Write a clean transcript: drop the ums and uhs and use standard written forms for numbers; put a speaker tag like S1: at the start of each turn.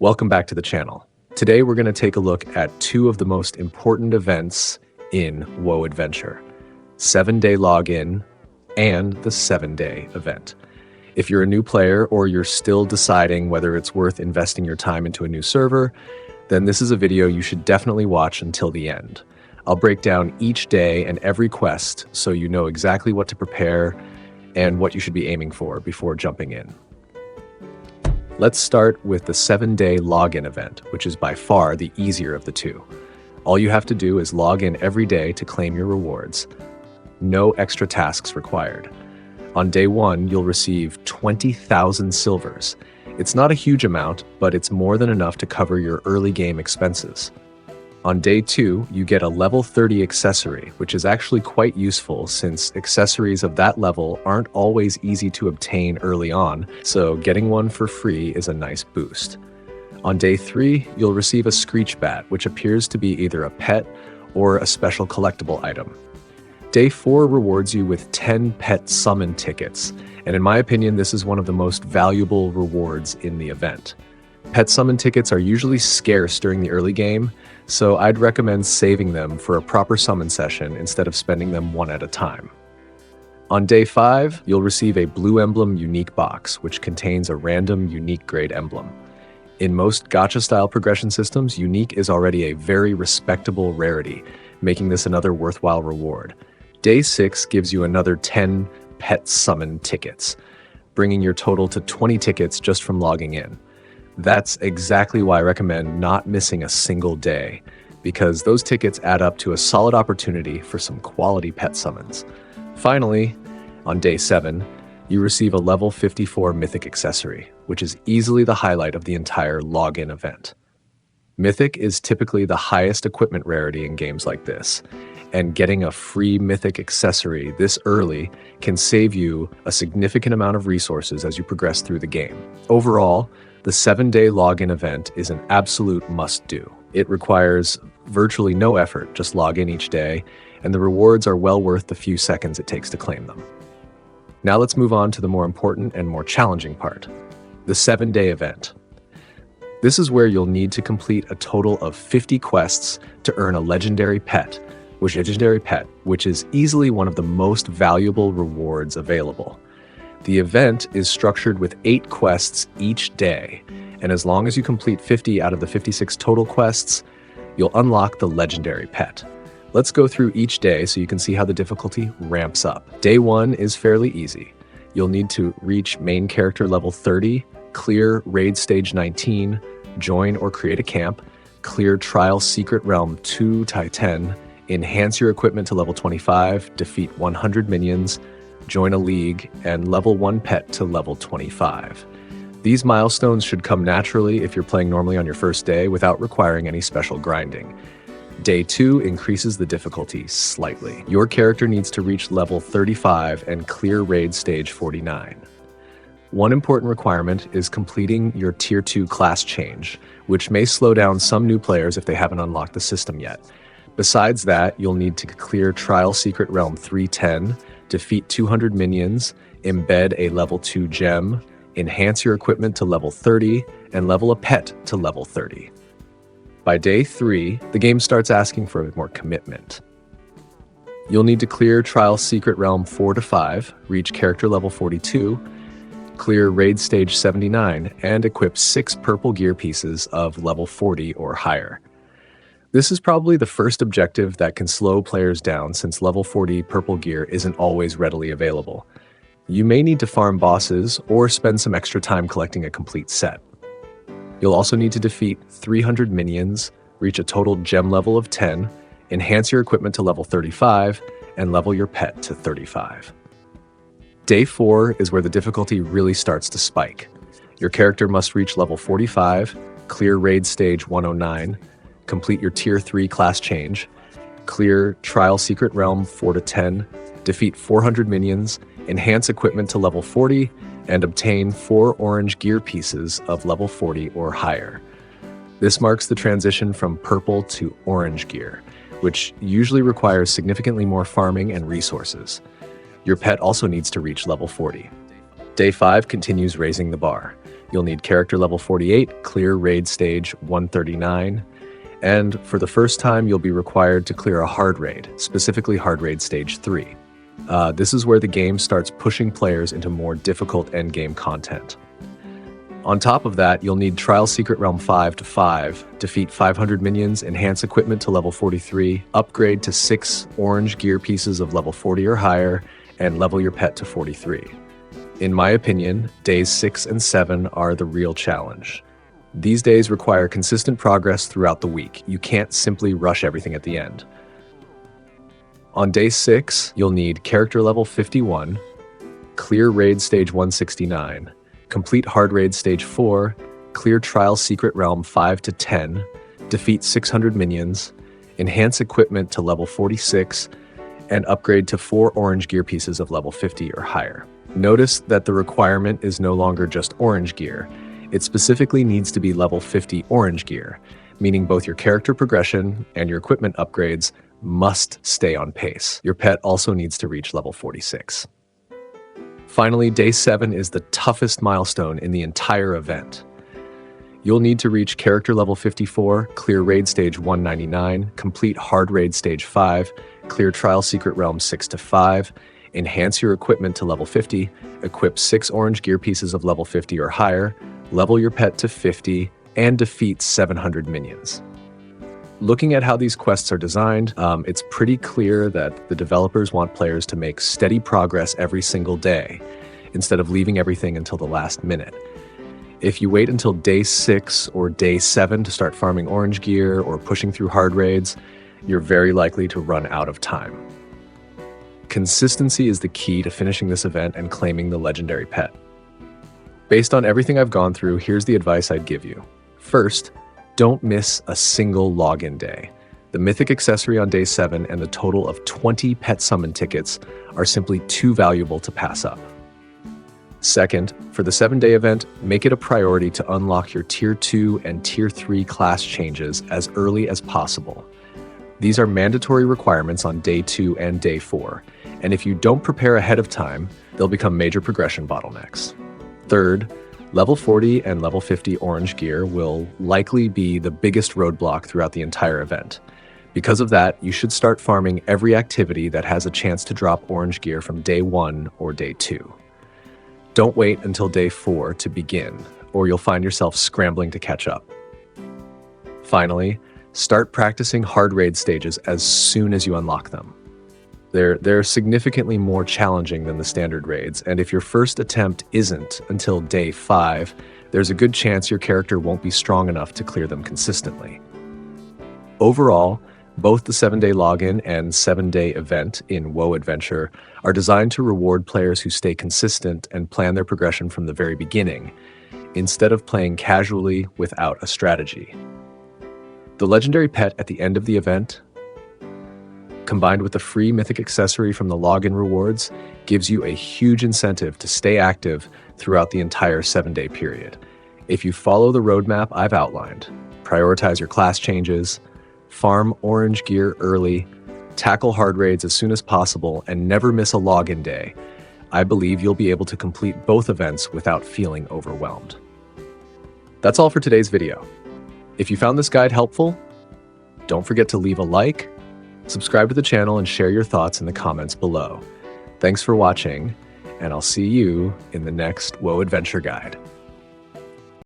S1: Welcome back to the channel. Today we're going to take a look at two of the most important events in WoW Adventure: 7-day login and the 7-day event. If you're a new player or you're still deciding whether it's worth investing your time into a new server, then this is a video you should definitely watch until the end. I'll break down each day and every quest so you know exactly what to prepare and what you should be aiming for before jumping in. Let's start with the 7-day login event, which is by far the easier of the two. All you have to do is log in every day to claim your rewards. No extra tasks required. On day 1, you'll receive 20,000 silvers. It's not a huge amount, but it's more than enough to cover your early game expenses. On day 2, you get a level 30 accessory, which is actually quite useful since accessories of that level aren't always easy to obtain early on, so getting one for free is a nice boost. On day 3, you'll receive a Screech Bat, which appears to be either a pet or a special collectible item. Day 4 rewards you with 10 pet summon tickets, and in my opinion, this is one of the most valuable rewards in the event. Pet summon tickets are usually scarce during the early game, so I'd recommend saving them for a proper summon session instead of spending them one at a time. On day 5, you'll receive a Blue Emblem unique box, which contains a random unique grade emblem. In most gacha-style progression systems, unique is already a very respectable rarity, making this another worthwhile reward. Day 6 gives you another 10 pet summon tickets, bringing your total to 20 tickets just from logging in. That's exactly why I recommend not missing a single day, because those tickets add up to a solid opportunity for some quality pet summons. Finally, on day 7, you receive a level 54 Mythic Accessory, which is easily the highlight of the entire login event. Mythic is typically the highest equipment rarity in games like this, and getting a free Mythic Accessory this early can save you a significant amount of resources as you progress through the game. Overall, the 7-day login event is an absolute must-do. It requires virtually no effort, just log in each day, and the rewards are well worth the few seconds it takes to claim them. Now let's move on to the more important and more challenging part, the 7-day event. This is where you'll need to complete a total of 50 quests to earn a legendary pet, which is easily one of the most valuable rewards available. The event is structured with 8 quests each day, and as long as you complete 50 out of the 56 total quests, you'll unlock the legendary pet. Let's go through each day so you can see how the difficulty ramps up. Day 1 is fairly easy. You'll need to reach main character level 30, clear raid stage 19, join or create a camp, clear trial secret realm 2-10, enhance your equipment to level 25, defeat 100 minions, join a league, and level 1 pet to level 25. These milestones should come naturally if you're playing normally on your first day without requiring any special grinding. Day 2 increases the difficulty slightly. Your character needs to reach level 35 and clear raid stage 49. One important requirement is completing your Tier 2 class change, which may slow down some new players if they haven't unlocked the system yet. Besides that, you'll need to clear Trial Secret Realm 310, defeat 200 minions, embed a level 2 gem, enhance your equipment to level 30, and level a pet to level 30. By day 3, the game starts asking for a bit more commitment. You'll need to clear Trial Secret Realm 4-5, reach character level 42, clear raid stage 79, and equip 6 purple gear pieces of level 40 or higher. This is probably the first objective that can slow players down since level 40 purple gear isn't always readily available. You may need to farm bosses or spend some extra time collecting a complete set. You'll also need to defeat 300 minions, reach a total gem level of 10, enhance your equipment to level 35, and level your pet to 35. Day 4 is where the difficulty really starts to spike. Your character must reach level 45, clear raid stage 109, complete your Tier 3 class change, clear Trial Secret Realm 4-10, defeat 400 minions, enhance equipment to level 40, and obtain 4 orange gear pieces of level 40 or higher. This marks the transition from purple to orange gear, which usually requires significantly more farming and resources. Your pet also needs to reach level 40. Day 5 continues raising the bar. You'll need character level 48, clear raid stage 139, and for the first time, you'll be required to clear a hard raid, specifically hard raid stage 3. This is where the game starts pushing players into more difficult endgame content. On top of that, you'll need Trial Secret Realm 5 to 5, defeat 500 minions, enhance equipment to level 43, upgrade to 6 orange gear pieces of level 40 or higher, and level your pet to 43. In my opinion, days 6 and 7 are the real challenge. These days require consistent progress throughout the week. You can't simply rush everything at the end. On day 6, you'll need character level 51, clear raid stage 169, complete hard raid stage 4, clear Trial Secret Realm 5 to 10, defeat 600 minions, enhance equipment to level 46, and upgrade to 4 orange gear pieces of level 50 or higher. Notice that the requirement is no longer just orange gear. It specifically needs to be level 50 orange gear, meaning both your character progression and your equipment upgrades must stay on pace. Your pet also needs to reach level 46. Finally, day 7 is the toughest milestone in the entire event. You'll need to reach character level 54, clear raid stage 199, complete hard raid stage 5, clear Trial Secret Realm 6 to 5, enhance your equipment to level 50, equip 6 orange gear pieces of level 50 or higher, level your pet to 50, and defeat 700 minions. Looking at how these quests are designed, it's pretty clear that the developers want players to make steady progress every single day, instead of leaving everything until the last minute. If you wait until day 6 or day 7 to start farming orange gear or pushing through hard raids, you're very likely to run out of time. Consistency is the key to finishing this event and claiming the legendary pet. Based on everything I've gone through, here's the advice I'd give you. First, don't miss a single login day. The Mythic Accessory on day 7 and the total of 20 pet summon tickets are simply too valuable to pass up. Second, for the 7-day event, make it a priority to unlock your Tier 2 and Tier 3 class changes as early as possible. These are mandatory requirements on day 2 and day 4, and if you don't prepare ahead of time, they'll become major progression bottlenecks. Third, level 40 and level 50 orange gear will likely be the biggest roadblock throughout the entire event. Because of that, you should start farming every activity that has a chance to drop orange gear from day 1 or day 2. Don't wait until day 4 to begin, or you'll find yourself scrambling to catch up. Finally, start practicing hard raid stages as soon as you unlock them. They're significantly more challenging than the standard raids, and if your first attempt isn't until day 5, there's a good chance your character won't be strong enough to clear them consistently. Overall, both the 7-day login and 7-day event in WoW Adventure are designed to reward players who stay consistent and plan their progression from the very beginning, instead of playing casually without a strategy. The legendary pet at the end of the event, combined with the free Mythic Accessory from the login rewards, gives you a huge incentive to stay active throughout the entire 7-day period. If you follow the roadmap I've outlined, prioritize your class changes, farm orange gear early, tackle hard raids as soon as possible, and never miss a login day, I believe you'll be able to complete both events without feeling overwhelmed. That's all for today's video. If you found this guide helpful, don't forget to leave a like, subscribe to the channel, and share your thoughts in the comments below. Thanks for watching, and I'll see you in the next WoW Adventure Guide.